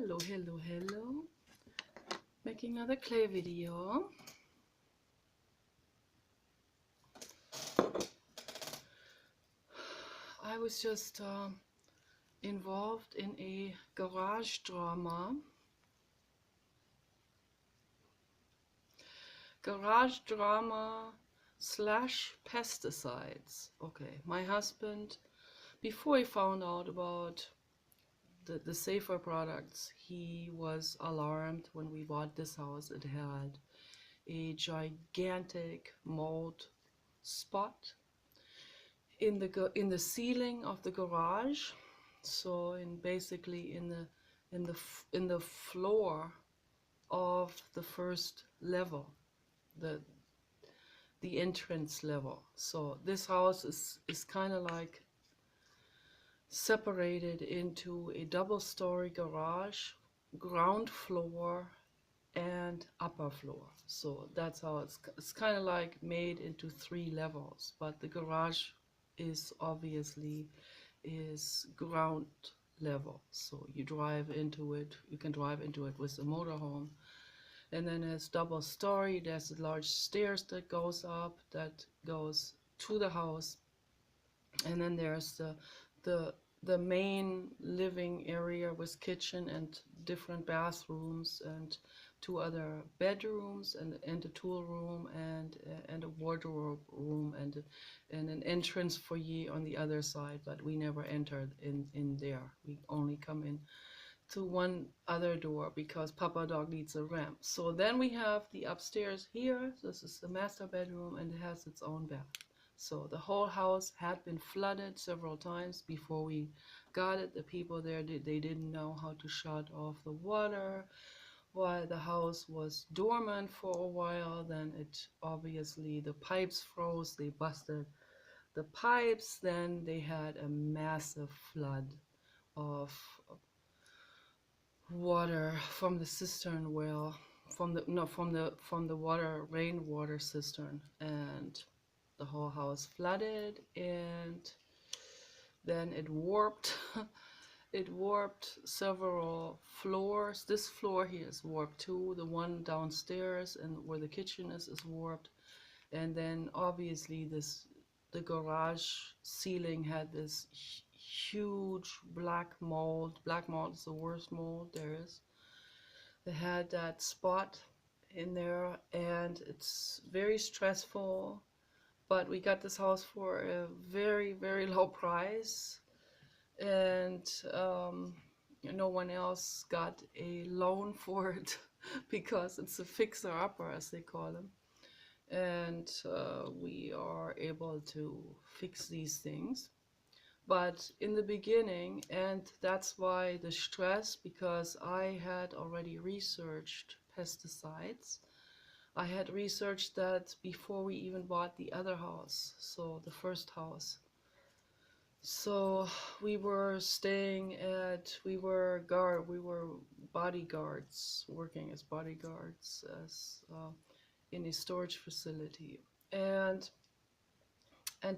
Hello. Making another clay video. I was just involved in a garage drama. Garage drama slash pesticides. Okay, my husband, before he found out about the safer products, he was alarmed when we bought this house. It had a gigantic mold spot in the ceiling of the garage, so basically in the floor of the first level, the entrance level. So this house is kind of like separated into a double-story garage, ground floor and upper floor. So that's how it's kind of like made into 3 levels, but the garage is obviously ground level. So you drive into it, you can drive into it with a motorhome. And then there's double story, there's large stairs that goes up, that goes to the house. And then there's the main living area with kitchen and different bathrooms and 2 other bedrooms and a tool room and a wardrobe room and an entrance foyer on the other side, but we never entered in there. We only come in to one other door because Papa Dog needs a ramp. So then we have the upstairs here. This is the master bedroom and it has its own bath. So the whole house had been flooded several times before we got it. The people there, they didn't know how to shut off the water while the house was dormant for a while. Then obviously the pipes froze, they busted the pipes. Then they had a massive flood of water from the cistern well, from the rainwater cistern, and the whole house flooded, and then it warped. It warped several floors. This floor here is warped too. The one downstairs and where the kitchen is warped. And then obviously the garage ceiling had this huge black mold. Black mold is the worst mold there is. They had that spot in there, and it's very stressful. But we got this house for a very, very low price, and no one else got a loan for it because it's a fixer-upper, as they call them. And we are able to fix these things. But in the beginning, and that's why the stress, because I had already researched pesticides. I had researched that before we even bought the other house, so the first house. So we were bodyguards, working as bodyguards in a storage facility. And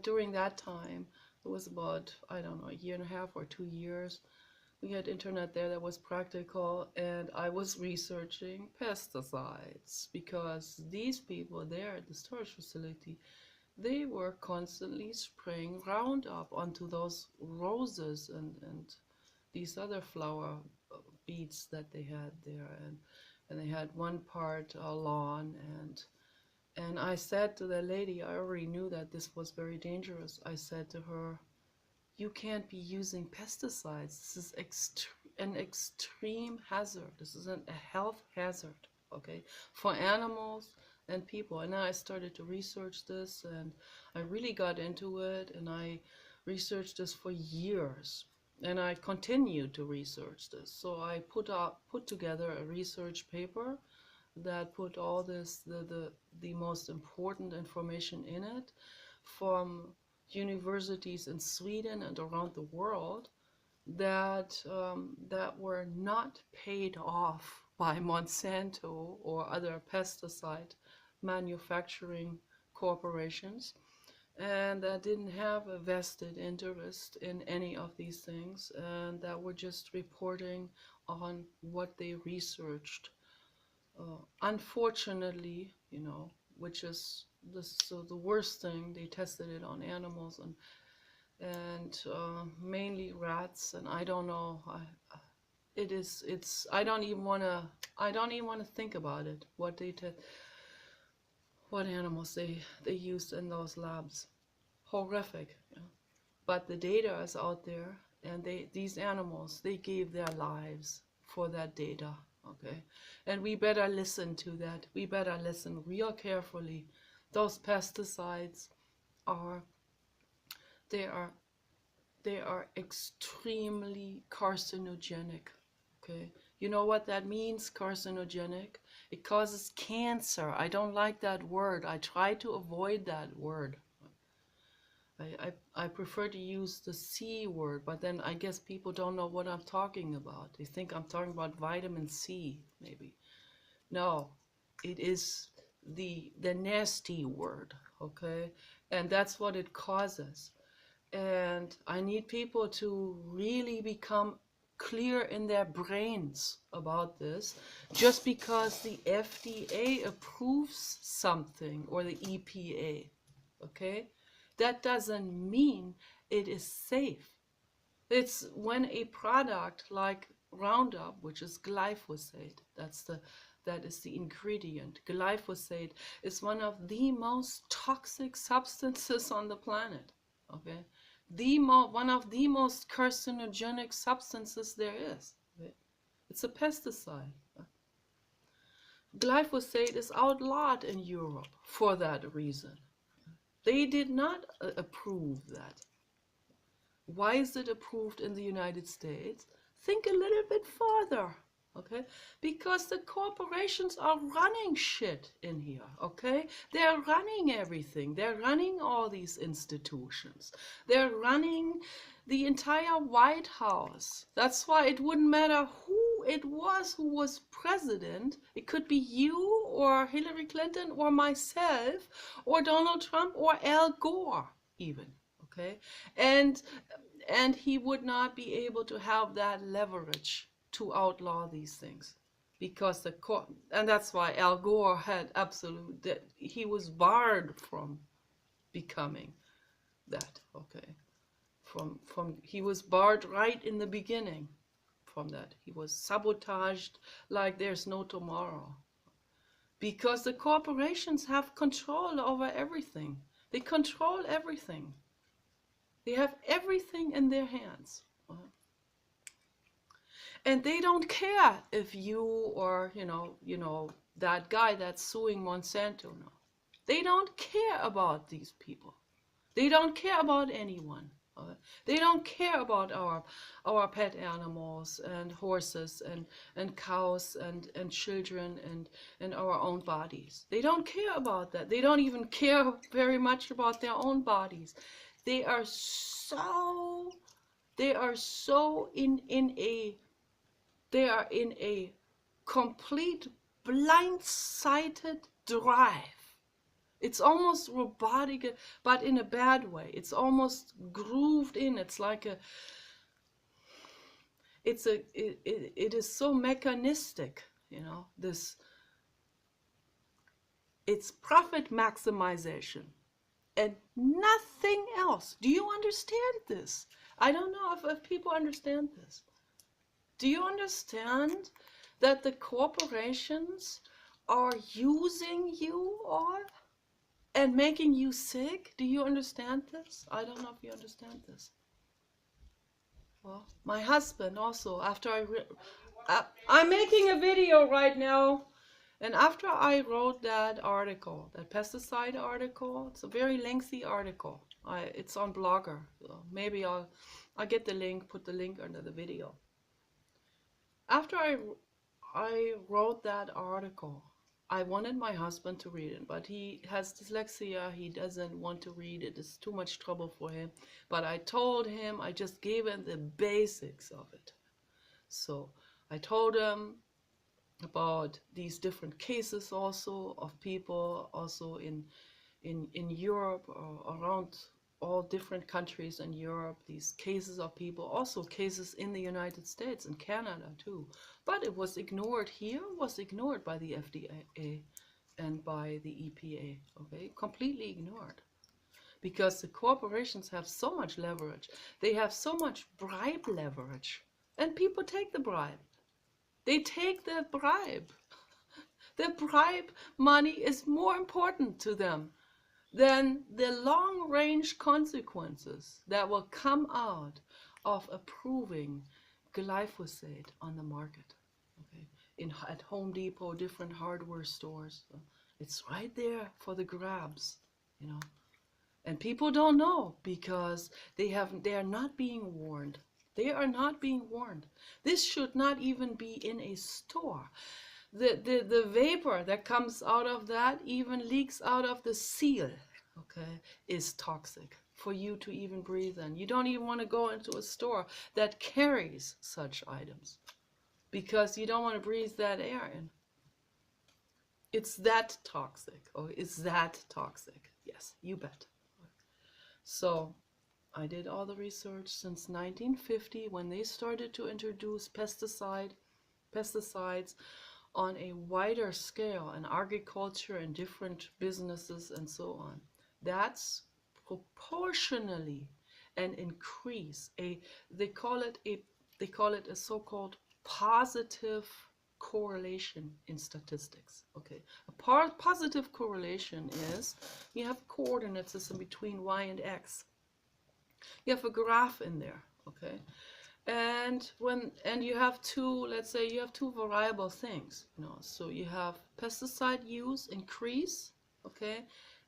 during that time, it was about, I don't know, a year and a half or 2 years. We had internet there that was practical, and I was researching pesticides because these people there at the storage facility, they were constantly spraying Roundup onto those roses and these other flower beads that they had there, and they had one part lawn, and I said to the lady, I already knew that this was very dangerous. I said to her, you can't be using pesticides. This is an extreme hazard. This is a health hazard, okay, for animals and people. And then I started to research this, and I really got into it, and I researched this for years. And I continued to research this. So I put together a research paper that put all this, the most important information in it from universities in Sweden and around the world that were not paid off by Monsanto or other pesticide manufacturing corporations, and that didn't have a vested interest in any of these things, and that were just reporting on what they researched. Unfortunately, which is the worst thing, they tested it on animals and mainly rats, and I don't know. I don't even want to think about it. What animals they used in those labs. Horrific. Yeah. But the data is out there, and these animals, they gave their lives for that data. Okay, and we better listen to that. We better listen real carefully. Those pesticides are they are they are extremely carcinogenic. Okay, you know what that means, carcinogenic? It causes cancer. I don't like that word. I try to avoid that word. I prefer to use the C word, but then I guess people don't know what I'm talking about. They think I'm talking about vitamin C, maybe. No, it is the nasty word, okay? And that's what it causes. And I need people to really become clear in their brains about this. Just because the FDA approves something, or the EPA, okay, that doesn't mean it is safe. It's when a product like Roundup, which is glyphosate, that is the ingredient. Glyphosate is one of the most toxic substances on the planet. Okay, one of the most carcinogenic substances there is. Okay? It's a pesticide. Glyphosate is outlawed in Europe for that reason. They did not approve that. Why is it approved in the United States? Think a little bit further, okay? Because the corporations are running shit in here, okay? They're running everything. They're running all these institutions. They're running the entire White House. That's why it wouldn't matter who it was who was president. It could be you or Hillary Clinton or myself or Donald Trump or Al Gore even, okay? And he would not be able to have that leverage to outlaw these things, because the court, and that's why Al Gore had he was barred from becoming that, okay? He was barred right in the beginning from that. He was sabotaged like there's no tomorrow, because the corporations have control over everything. They control everything. They have everything in their hands. And they don't care if you or, that guy that's suing Monsanto. No. They don't care about these people. They don't care about anyone. They don't care about our pet animals and horses and cows and children and our own bodies. They don't care about that. They don't even care very much about their own bodies. They are so they are in a complete blind-sighted drive. It's almost robotic, but in a bad way. It's almost grooved in. It's like it is so mechanistic, it's profit maximization and nothing else. Do you understand this? I don't know if people understand this. Do you understand that the corporations are using you all and making you sick? Do you understand this? I don't know if you understand this. Well, my husband also, I'm making a video right now, and after I wrote that article, that pesticide article, it's a very lengthy article. It's on Blogger. So maybe I'll get the link, put the link under the video. After I wrote that article, I wanted my husband to read it, but he has dyslexia. He doesn't want to read it. It's too much trouble for him. But I told him, I just gave him the basics of it. So I told him about these different cases also of people also in Europe or around all different countries in Europe, these cases of people, also cases in the United States and Canada too. But it was ignored here, was ignored by the FDA and by the EPA, okay? Completely ignored. Because the corporations have so much leverage. They have so much bribe leverage. And people take the bribe. They take the bribe. The bribe money is more important to them than the long-range consequences that will come out of approving glyphosate on the market. Okay, at Home Depot, different hardware stores, it's right there for the grabs, you know. And people don't know because they are not being warned. They are not being warned. This should not even be in a store. The vapor that comes out of that even leaks out of the seal, okay, is toxic for you to even breathe in. You don't even want to go into a store that carries such items because you don't want to breathe that air in. It's that toxic. Oh, it's that toxic. Yes, you bet. So I did all the research since 1950 when they started to introduce pesticides on a wider scale in agriculture and different businesses and so on. That's proportionally an increase. They call it a so-called positive correlation in statistics. Okay, a positive correlation is you have a coordinate system between y and x. You have a graph in there. Okay, and you have two, let's say you have two variable things, you know, so you have pesticide use increase, okay,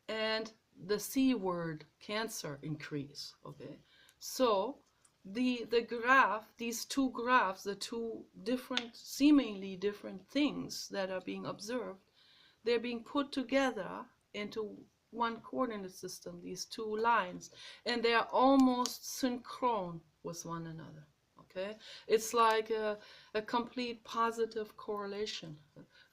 and the C word cancer increase, okay. So the graph, these two graphs, the two different, seemingly different things that are being observed, they're being put together into one coordinate system, these two lines, and they are almost synchron with one another. Okay, it's like a complete positive correlation.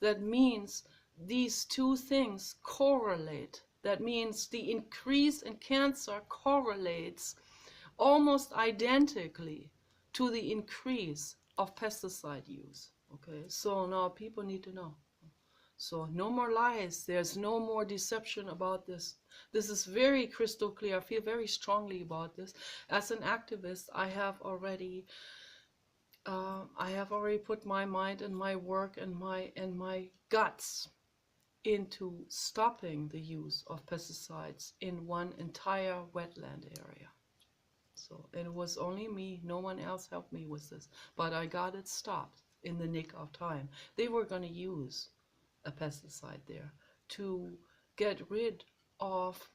That means these two things correlate. That means the increase in cancer correlates almost identically to the increase of pesticide use. Okay, so now people need to know. So no more lies. There's no more deception about this. This is very crystal clear. I feel very strongly about this. As an activist, I have already put my mind and my work and my guts into stopping the use of pesticides in one entire wetland area. So it was only me. No one else helped me with this. But I got it stopped in the nick of time. They were going to use a pesticide there to get rid of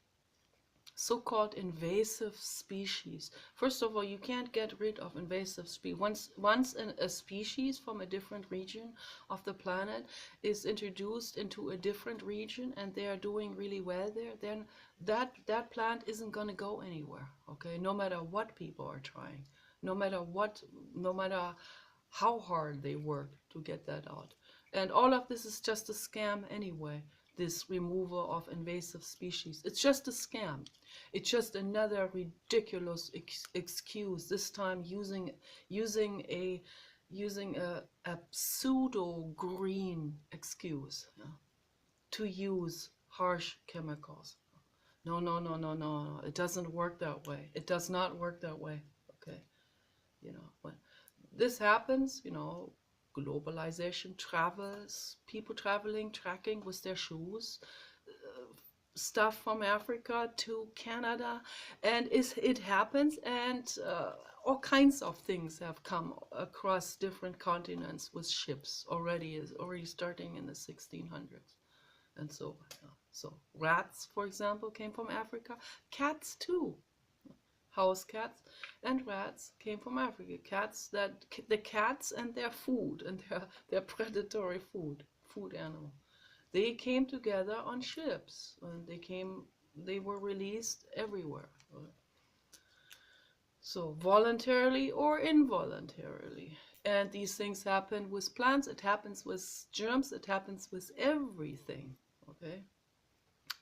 so-called invasive species. First of all, you can't get rid of invasive species. Once a species from a different region of the planet is introduced into a different region and they are doing really well there, then that plant isn't going to go anywhere. Okay, no matter what people are trying, no matter how hard they work to get that out. And all of this is just a scam anyway, this removal of invasive species. It's just a scam. It's just another ridiculous excuse, this time using a pseudo-green excuse, yeah, to use harsh chemicals. No, no, no, no, no, no. It doesn't work that way. It does not work that way. Okay. You know, when this happens, you know, globalization, travels, people traveling, tracking with their shoes, stuff from Africa to Canada, and it happens, and all kinds of things have come across different continents with ships already starting in the 1600s, and so rats, for example, came from Africa. Cats too. House cats and rats came from Africa. The cats and their food and their predatory food animal. They came together on ships and they were released everywhere. So voluntarily or involuntarily. And these things happen with plants, it happens with germs, it happens with everything. Okay?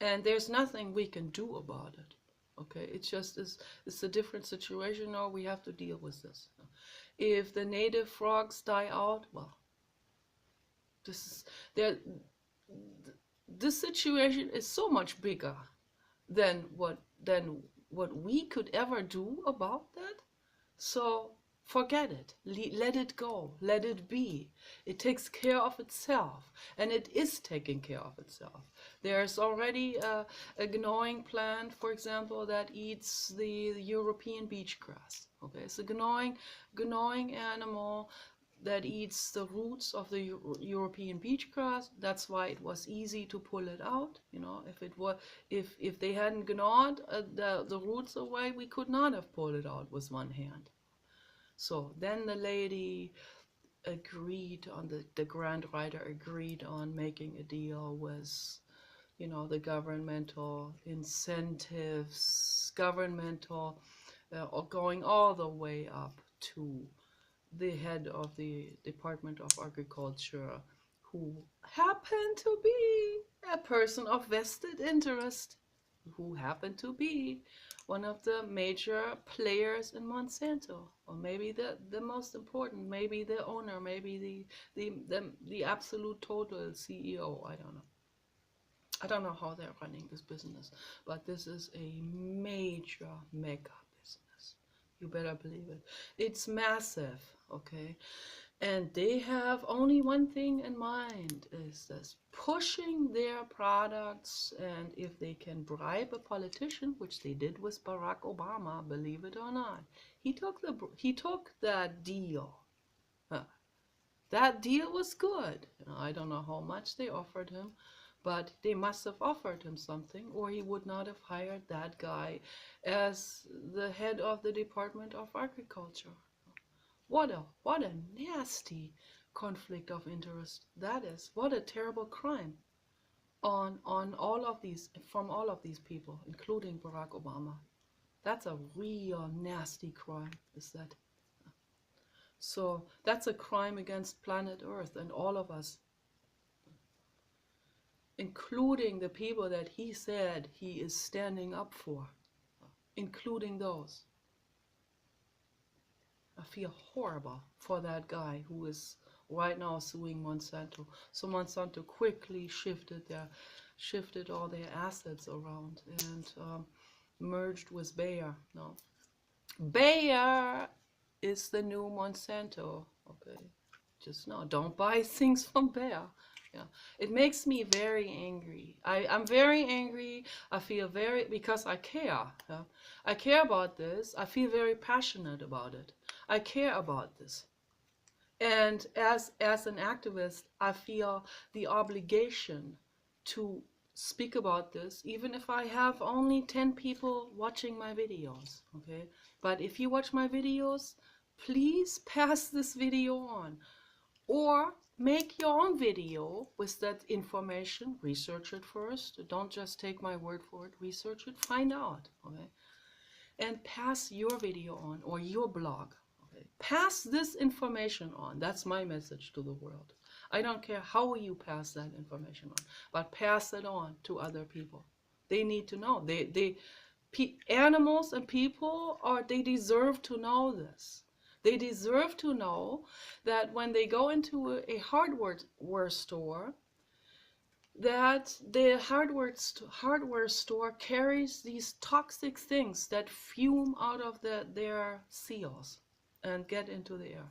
And there's nothing we can do about it. Okay, it's just it's a different situation. Now we have to deal with this. If the native frogs die out, well, this is there. This situation is so much bigger than what we could ever do about that. So forget it. Let it go. Let it be. It takes care of itself, and it is taking care of itself. There's already a gnawing plant, for example, that eats the European beach grass. Okay, it's a gnawing animal that eats the roots of the European beach grass. That's why it was easy to pull it out. You know, if they hadn't gnawed the roots away, we could not have pulled it out with one hand. So then the lady agreed on the grant writer agreed on making a deal with, you know, the governmental incentives, governmental, or going all the way up to the head of the Department of Agriculture, who happened to be a person of vested interest, who happened to be one of the major players in Monsanto, or maybe the most important, maybe the owner, maybe the absolute total CEO. I don't know. I don't know how they're running this business, but this is a major mega business. You better believe it. It's massive, okay? And they have only one thing in mind, is this pushing their products, and if they can bribe a politician, which they did with Barack Obama, believe it or not, he took that deal. That deal was good. I don't know how much they offered him, but they must have offered him something, or he would not have hired that guy as the head of the Department of Agriculture. What a nasty conflict of interest that is. What a terrible crime on all of these, from all of these people, including Barack Obama. That's a real nasty crime, is that. So that's a crime against planet Earth and all of us, including the people that he said he is standing up for, including those. I feel horrible for that guy who is right now suing Monsanto. So Monsanto quickly shifted all their assets around and merged with Bayer. No, Bayer is the new Monsanto. Okay, just no, don't buy things from Bayer. Yeah, it makes me very angry. I'm very angry. I feel very, because I care. Yeah? I care about this. I feel very passionate about it. I care about this. And as an activist, I feel the obligation to speak about this, even if I have only 10 people watching my videos. Okay? But if you watch my videos, please pass this video on. Or make your own video with that information. Research it first. Don't just take my word for it. Research it. Find out. Okay? And pass your video on, or your blog. Okay? Pass this information on. That's my message to the world. I don't care how you pass that information on, but pass it on to other people. They need to know. Animals and people they deserve to know this. They deserve to know that when they go into a hardware store, that the hardware store carries these toxic things that fume out of their seals and get into the air.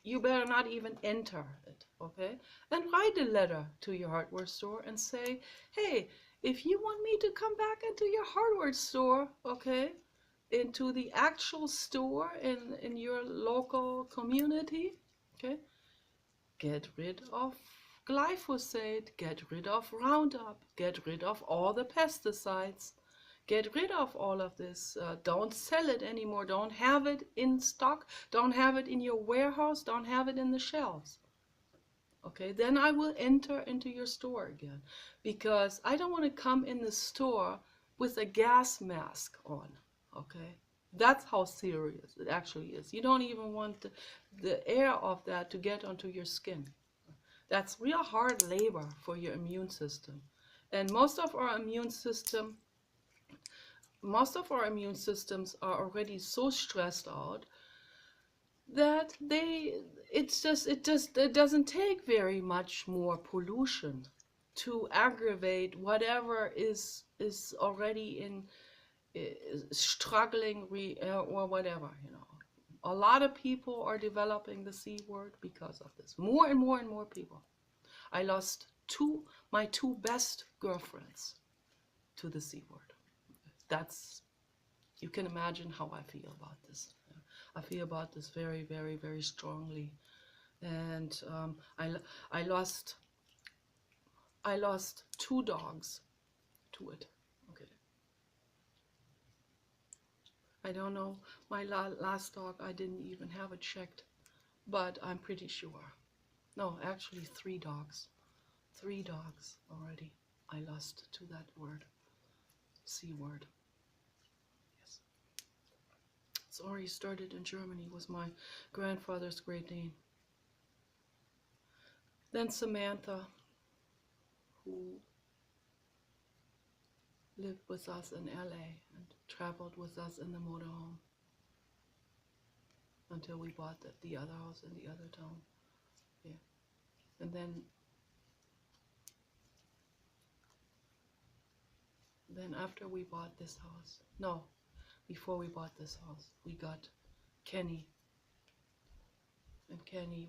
You better not even enter it, okay? And write a letter to your hardware store and say, hey, if you want me to come back into your hardware store, okay, into the actual store in your local community, okay, get rid of glyphosate, get rid of Roundup, get rid of all the pesticides, get rid of all of this. Don't sell it anymore. Don't have it in stock. Don't have it in your warehouse. Don't have it in the shelves. Okay, then I will enter into your store again, because I don't want to come in the store with a gas mask on. Okay, that's how serious it actually is. You don't even want the air of that to get onto your skin. That's real hard labor for your immune system. And most of our immune system most of our immune systems are already so stressed out that it doesn't take very much more pollution to aggravate whatever is already in struggling or whatever, you know. A lot of people are developing the C word because of this. More and more and more people. I lost my two best girlfriends to the C word. That's, you can imagine how I feel about this. I feel about this very, very, very strongly. And I lost two dogs to it. Okay. I don't know. My last dog, I didn't even have it checked, but I'm pretty sure. No, actually 3 dogs. 3 dogs already I lost to that word, C word. Yes. It's already started in Germany, was my grandfather's Great Dane. Then Samantha, who lived with us in LA and traveled with us in the motorhome until we bought the other house in the other town. Yeah. And then after we bought this house, no, before we bought this house, we got Kenny. And Kenny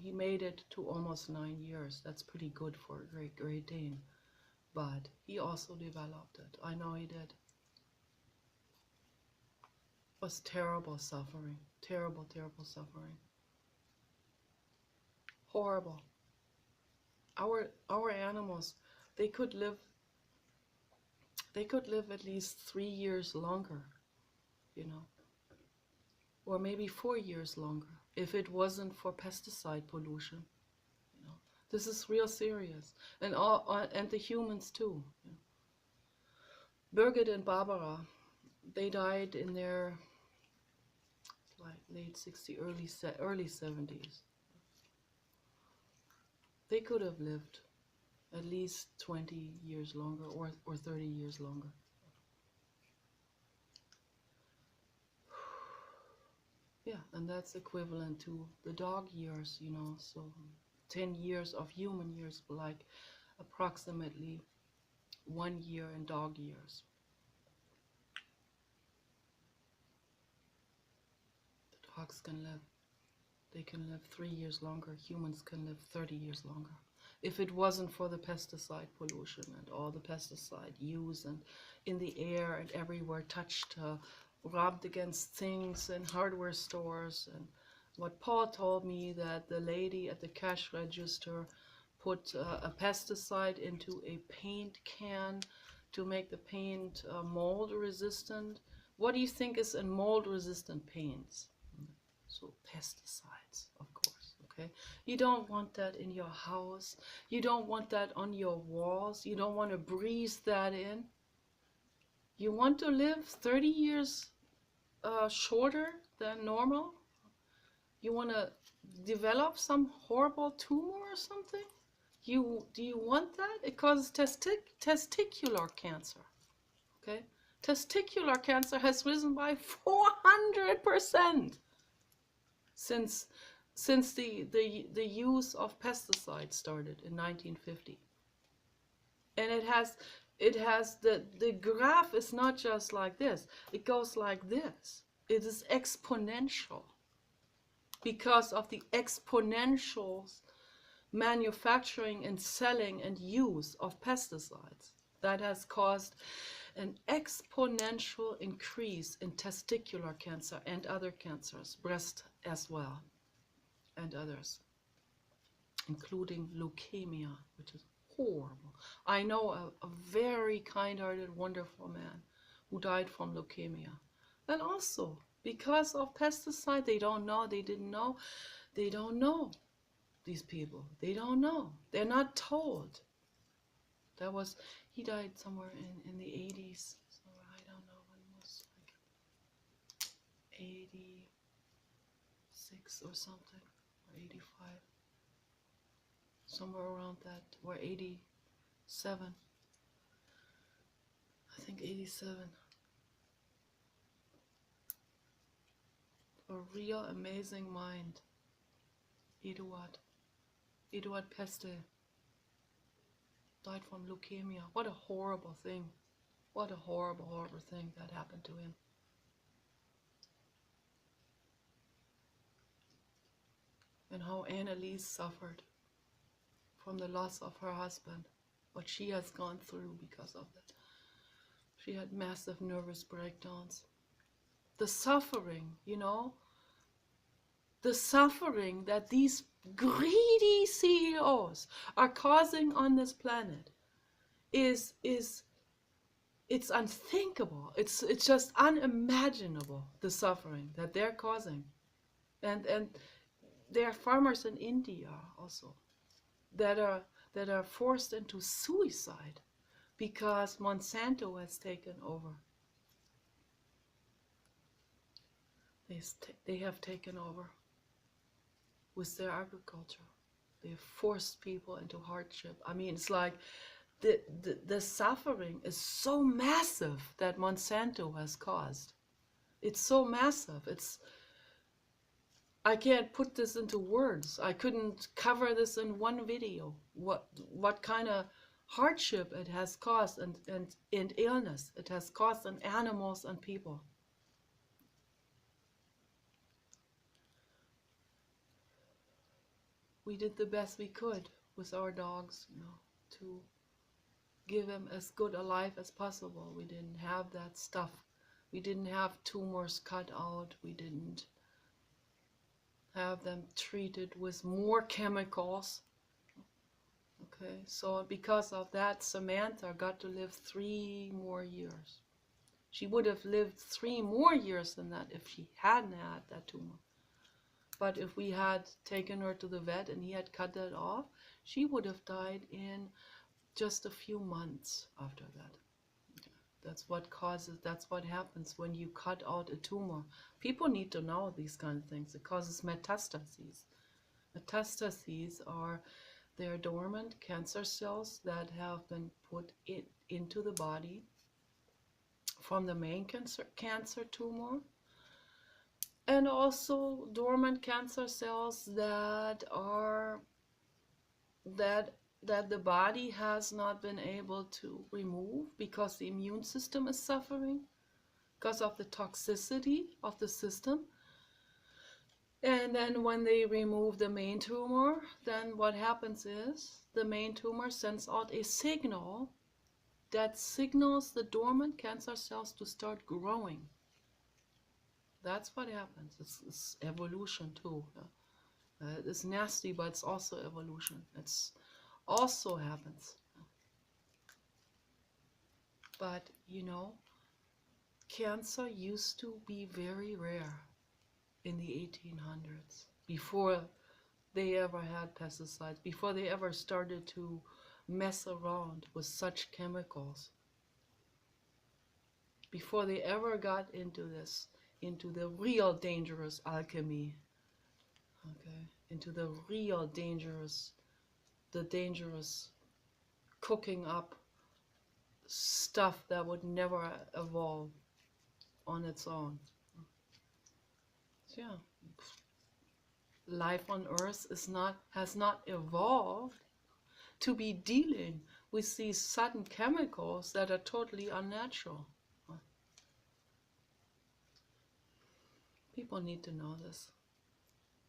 he made it to almost 9 years. That's pretty good for a Great Dane. But he also developed it. I know he did. It was terrible suffering. Terrible, terrible suffering. Horrible. Our animals, they could live at least 3 years longer, you know. Or maybe 4 years longer if it wasn't for pesticide pollution. You know, this is real serious, and and the humans too. You know. Birgit and Barbara, they died in their like late 60s, early 70s. They could have lived at least 20 years longer or 30 years longer. Yeah, and that's equivalent to the dog years, you know, so 10 years of human years, like approximately 1 year in dog years. The dogs can live, they can live 3 years longer, humans can live 30 years longer. If it wasn't for the pesticide pollution and all the pesticide use and in the air and everywhere touched, rubbed against things and hardware stores, and what Paul told me that the lady at the cash register put a pesticide into a paint can to make the paint mold resistant. What do you think is in mold resistant paints? So pesticides, of course, okay? You don't want that in your house. You don't want that on your walls. You don't want to breathe that in. You want to live 30 years shorter than normal? You want to develop some horrible tumor or something? Do you want that? It causes testicular cancer. Okay, testicular cancer has risen by 400% since the use of pesticides started in 1950. And it has the graph is not just like this. It goes like this. It is exponential because of the exponential manufacturing and selling and use of pesticides that has caused an exponential increase in testicular cancer and other cancers, breast as well, and others, including leukemia, which is horrible. I know a very kind-hearted, wonderful man who died from leukemia. And also, because of pesticide, they don't know, they didn't know, they don't know. These people, they don't know. They're not told. He died somewhere in the 80s. So I don't know when it was, like 86 or something, or 85. Somewhere around that, or 87. I think 87. A real amazing mind. Eduard Peste died from leukemia. What a horrible thing. What a horrible, horrible thing that happened to him. And how Annalise suffered from the loss of her husband. What she has gone through because of that. She had massive nervous breakdowns. The suffering, the suffering that these greedy CEOs are causing on this planet is it's unthinkable. It's just unimaginable, the suffering that they're causing. And there are farmers in India also that are forced into suicide because Monsanto has taken over. They have taken over with their agriculture. They have forced people into hardship. I mean, it's like the suffering is so massive that Monsanto has caused. It's so massive. I can't put this into words. I couldn't cover this in one video. What kind of hardship it has caused and illness it has caused on animals and people. We did the best we could with our dogs, to give them as good a life as possible. We didn't have that stuff. We didn't have tumors cut out. We didn't have them treated with more chemicals. Okay, so because of that, Samantha got to live 3 more years. She would have lived 3 more years than that if she hadn't had that tumor. But if we had taken her to the vet and he had cut that off, she would have died in just a few months after that. That's what happens when you cut out a tumor. People need to know these kind of things. It causes metastases. Metastases are dormant cancer cells that have been put into the body from the main cancer tumor. And also dormant cancer cells that the body has not been able to remove because the immune system is suffering because of the toxicity of the system. And then when they remove the main tumor, then what happens is the main tumor sends out a signal that signals the dormant cancer cells to start growing. That's what happens. It's evolution too. It's nasty, but it's also evolution. It's also happens. But cancer used to be very rare in the 1800s, before they ever had pesticides, before they ever started to mess around with such chemicals, before they ever got into the real dangerous alchemy, okay, into the real dangerous cooking up stuff that would never evolve on its own. So yeah, life on Earth has not evolved to be dealing with these sudden chemicals that are totally unnatural. People need to know this.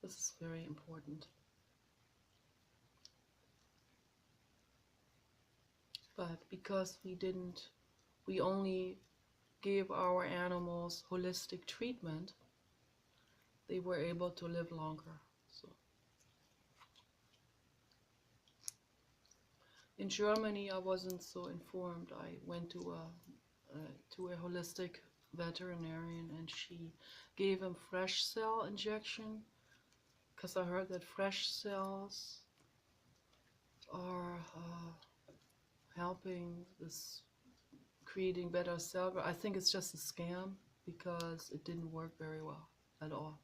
This is very important. But because we only gave our animals holistic treatment, they were able to live longer. So in Germany, I wasn't so informed. I went to a holistic veterinarian, and she gave him fresh cell injection, because I heard that fresh cells are helping this creating better cell. I think it's just a scam, because it didn't work very well at all.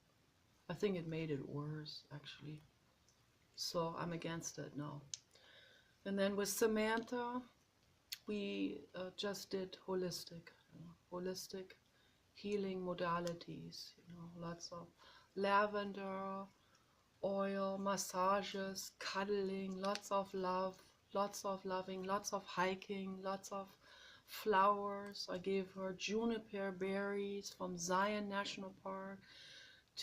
I think it made it worse, actually. So I'm against it now. And then with Samantha, we just did holistic healing modalities, lots of lavender oil, massages, cuddling, lots of love, lots of loving, lots of hiking, lots of flowers. I gave her juniper berries from Zion National Park.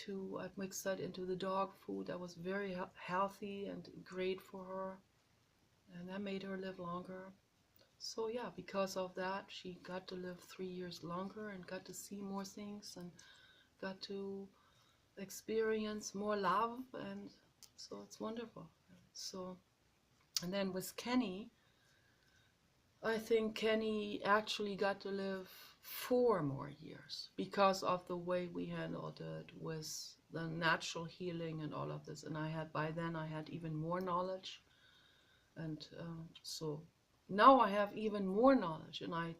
I mixed that into the dog food. That was very healthy and great for her, and that made her live longer. So yeah, because of that, she got to live 3 years longer and got to see more things and got to experience more love, and so it's wonderful. So, and then with Kenny, I think Kenny actually got to live 4 more years because of the way we handled it with the natural healing and all of this. And by then I had even more knowledge, and so now I have even more knowledge, and I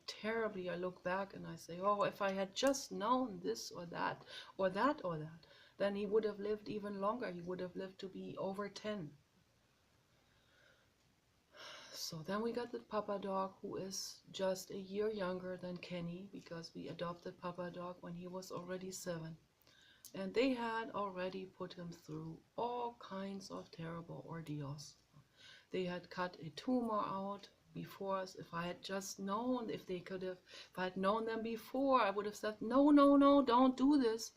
look back and I say, oh, if I had just known this or that or that or that, then he would have lived even longer. He would have lived to be over 10. So then we got the Papa Dog, who is just a year younger than Kenny, because we adopted Papa Dog when he was already 7. And they had already put him through all kinds of terrible ordeals. They had cut a tumor out before us. If I had just known, if I had known them before, I would have said, no, no, no, don't do this.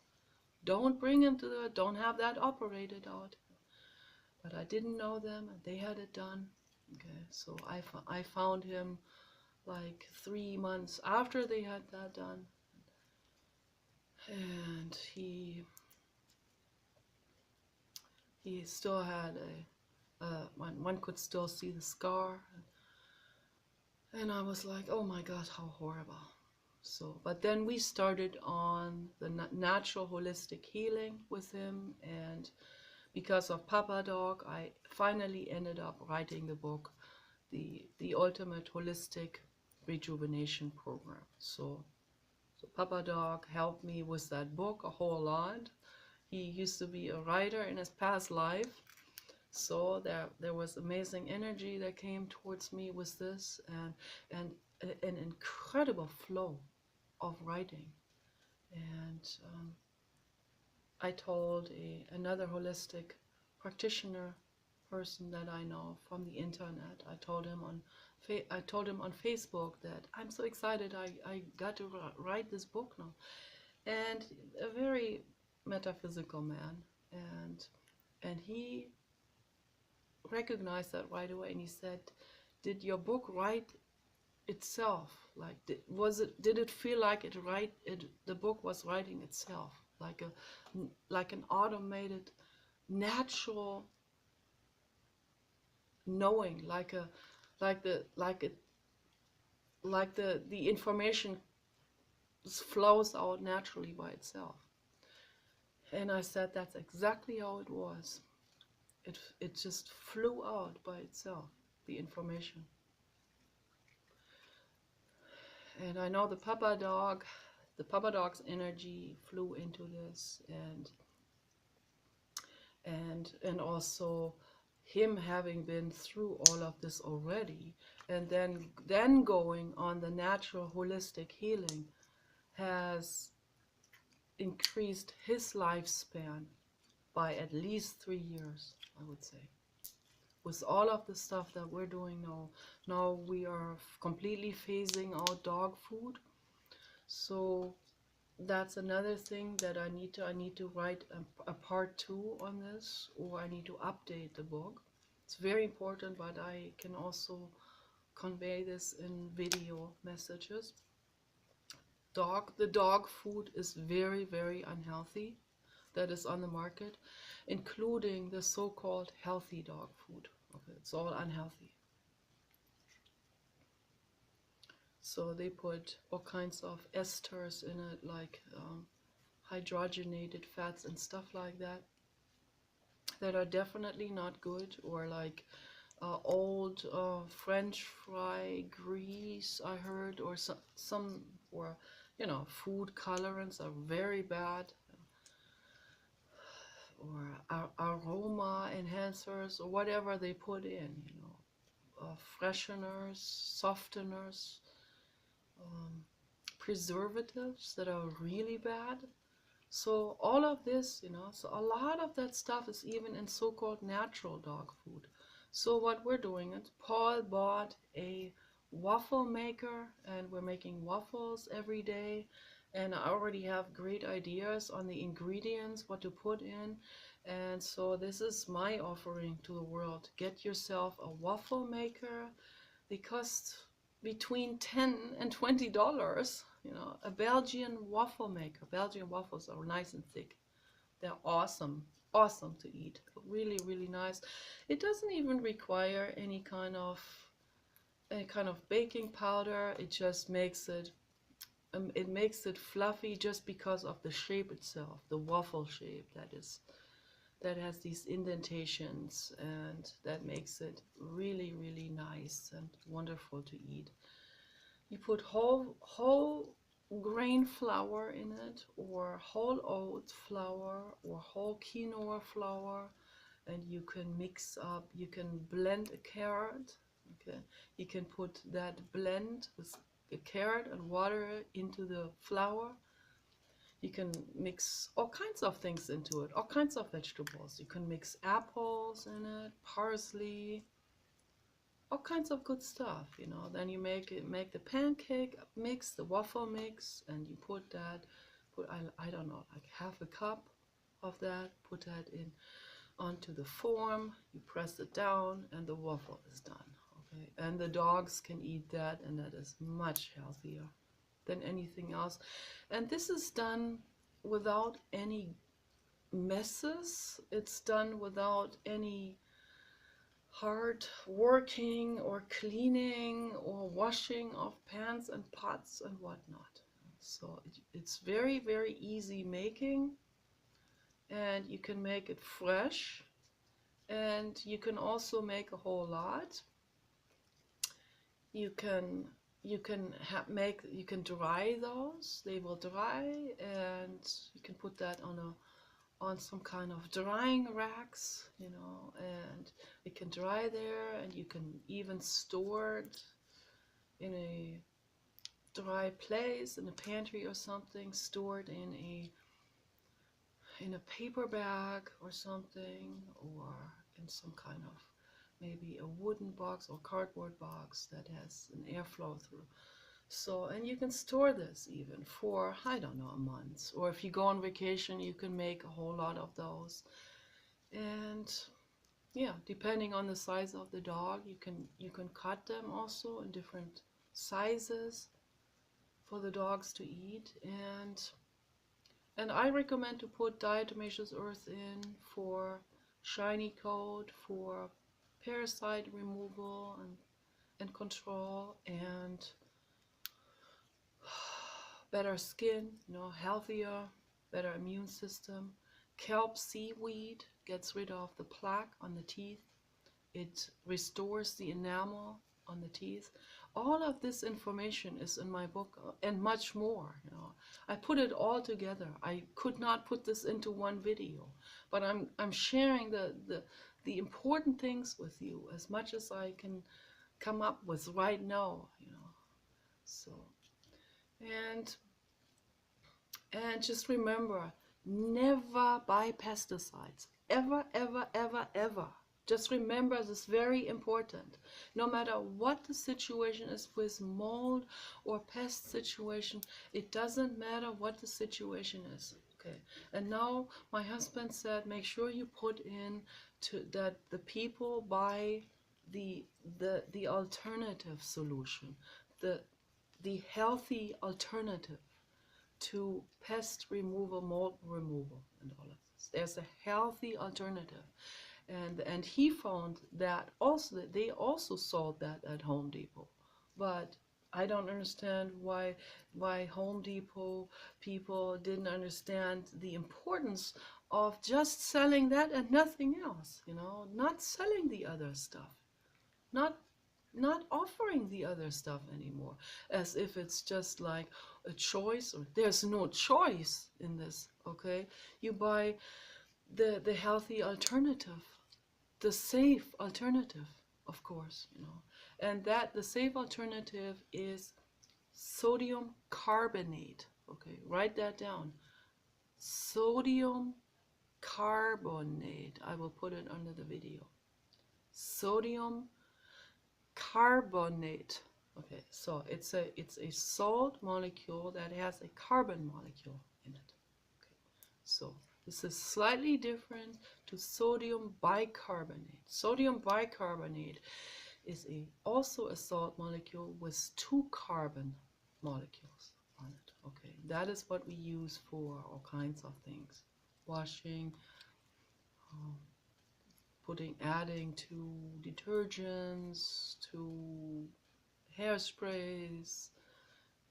Don't bring him don't have that operated out. But I didn't know them, and they had it done. Okay, so I found him like 3 months after they had that done, and he still had one could still see the scar, and I was like, oh my God, how horrible. So, but then we started on the natural holistic healing with him, and because of Papa Dog, I finally ended up writing the book, the Ultimate Holistic Rejuvenation Program. So Papa Dog helped me with that book a whole lot. He used to be a writer in his past life, so there was amazing energy that came towards me with this, and an incredible flow of writing. And I told another holistic practitioner person that I know from the internet. I told him on Facebook that I'm so excited I got to write this book now. And a very metaphysical man, and he recognized that right away, and he said, "Did your book write itself? Like, did it feel like the book was writing itself, like an automated, natural knowing, the information flows out naturally by itself?" And I said, that's exactly how it was. It just flew out by itself, the information. And I know the Papa Dog's energy flew into this, and also him having been through all of this already, and then going on the natural holistic healing has increased his lifespan by at least 3 years, I would say. With all of the stuff that we're doing now we are completely phasing out dog food. So that's another thing that I need to write a part 2 on this, or I need to update the book. It's very important, but I can also convey this in video messages. The dog food is very, very unhealthy that is on the market, including the so-called healthy dog food. Okay, it's all unhealthy. So they put all kinds of esters in it, like hydrogenated fats and stuff like that are definitely not good, or like old French fry grease, I heard, or some or food colorants are very bad, or aroma enhancers, or whatever they put in. fresheners, softeners, um, preservatives that are really bad. So all of this, so a lot of that stuff is even in so-called natural dog food. So what we're doing is Paul bought a waffle maker and we're making waffles every day. And I already have great ideas on the ingredients, what to put in. And so this is my offering to the world. Get yourself a waffle maker. They cost between $10 and $20. A Belgian waffle maker. Belgian waffles are nice and thick. They're awesome, awesome to eat. Really, really nice. It doesn't even require any kind of baking powder. It just makes it fluffy just because of the shape itself, the waffle shape that has these indentations, and that makes it really, really nice and wonderful to eat. You put whole grain flour in it, or whole oat flour, or whole quinoa flour, and you can mix up, you can blend a carrot. Okay, you can put that blend with the carrot and water into the flour. You can mix all kinds of things into it, all kinds of vegetables. You can mix apples in it, parsley, all kinds of good stuff. Then you make the pancake mix, the waffle mix, and you put I don't know, like half a cup of that, put that in onto the form, you press it down, and the waffle is done. Okay, and the dogs can eat that, and that is much healthier than anything else. And this is done without any messes. It's done without any hard working or cleaning or washing of pans and pots and whatnot. So it's very, very easy making, and you can make it fresh, and you can also make a whole lot. You can you can dry those. They will dry, and you can put that on some kind of drying racks, and it can dry there, and you can even store it in a dry place, in a pantry or something, stored in a paper bag or something, or in some kind of maybe a wooden box or cardboard box that has an airflow through. So, and you can store this even for, I don't know, a month. Or if you go on vacation, you can make a whole lot of those. And yeah, depending on the size of the dog, you can cut them also in different sizes for the dogs to eat. And I recommend to put diatomaceous earth in for shiny coat, for parasite removal and control, and better skin, healthier, better immune system. Kelp seaweed gets rid of the plaque on the teeth. It restores the enamel on the teeth. All of this information is in my book, and much more. I put it all together. I could not put this into one video, but I'm sharing the important things with you as much as I can come up with right now. So and just remember, never buy pesticides, ever, ever, ever, ever. Just remember this, very important. No matter what the situation is with mold or pest situation, it doesn't matter what the situation is. Okay. And now my husband said, make sure you put in that the people buy the alternative solution, the healthy alternative to pest removal, mold removal, and all of this. There's a healthy alternative. And he found that also, that they also sold that at Home Depot. But I don't understand why Home Depot people didn't understand the importance of just selling that and nothing else, not selling the other stuff, not offering the other stuff anymore, as if it's just like a choice, or there's no choice in this. Okay, you buy the healthy alternative, the safe alternative, of course, you know. And that the safe alternative is sodium carbonate. Okay, write that down. Sodium carbonate. I will put it under the video. Sodium carbonate. Okay, so it's a salt molecule that has a carbon molecule in it. Okay, so this is slightly different to sodium bicarbonate. Sodium bicarbonate is also a salt molecule with two carbon molecules on it. Okay, that is what we use for all kinds of things, washing, um, adding to detergents, to hairsprays,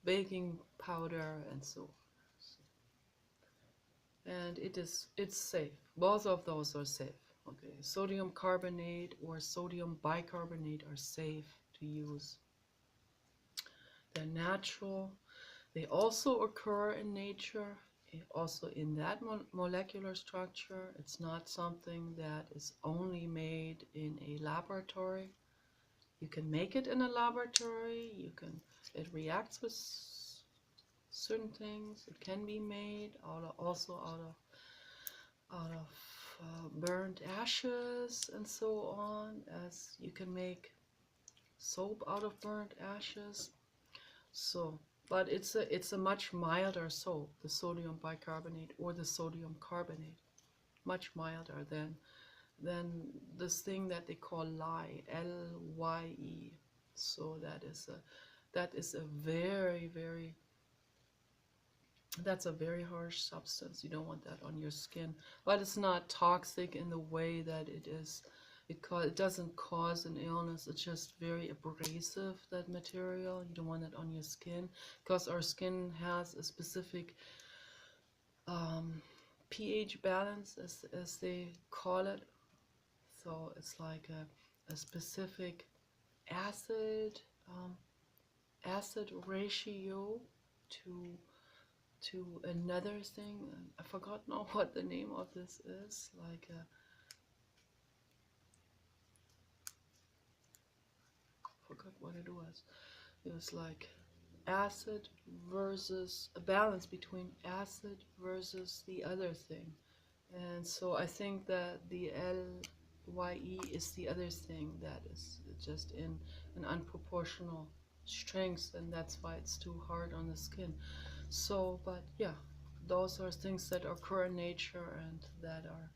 baking powder, and so on. And it's safe. Both of those are safe. Okay, sodium carbonate or sodium bicarbonate are safe to use. They're natural. They also occur in nature, also in that molecular structure. It's not something that is only made in a laboratory. You can make it in a laboratory. It reacts with certain things. It can be made also out of burnt ashes and so on, as you can make soap out of burnt ashes. So, but it's a much milder soap, the sodium bicarbonate or the sodium carbonate, much milder than this thing that they call lye, Lye. So that is a that's a very harsh substance. You don't want that on your skin, but it's not toxic in the way that it is. It doesn't cause an illness. It's just very abrasive, that material. You don't want it on your skin because our skin has a specific pH balance, as they call it. So it's like a specific acid acid ratio to another thing. I forgot now what the name of this is. Like forgot what it was. It was like acid versus a balance between acid versus the other thing. And so I think that the Lye is the other thing that is just in an unproportional strength, and that's why it's too hard on the skin. So, but yeah, those are things that occur in nature and that are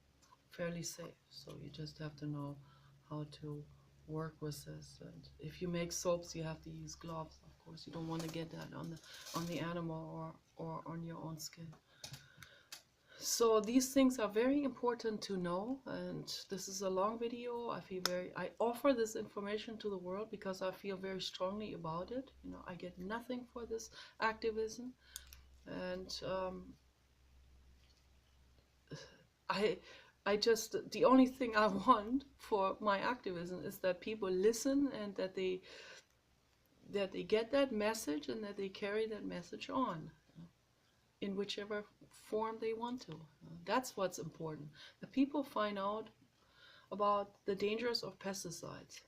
fairly safe. So you just have to know how to work with this. And if you make soaps, you have to use gloves. Of course, you don't want to get that on the animal or on your own skin. So these things are very important to know, and this is a long video. I offer this information to the world because I feel very strongly about it. You know, I get nothing for this activism, and I just, the only thing I want for my activism is that people listen and that they get that message and that they carry that message on in whichever form they want to. That's what's important. The people find out about the dangers of pesticides.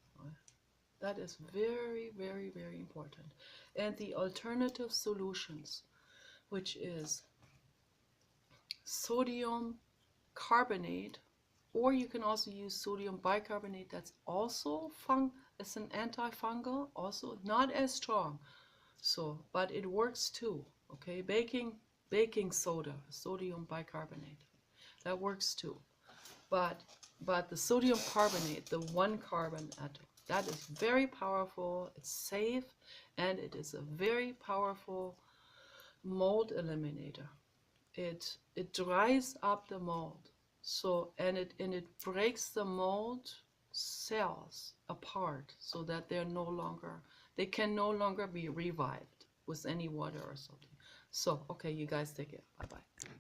That is very, very, very important. And the alternative solutions, which is sodium carbonate, or you can also use sodium bicarbonate. That's also it's an antifungal, also not as strong. So, but it works too. Okay, baking soda, sodium bicarbonate, that works too. But the sodium carbonate, the one carbon atom, that is very powerful. It's safe, and it is a very powerful mold eliminator. It dries up the mold. So and it breaks the mold cells apart so that they can no longer be revived with any water or something. So okay, you guys take care. Bye bye.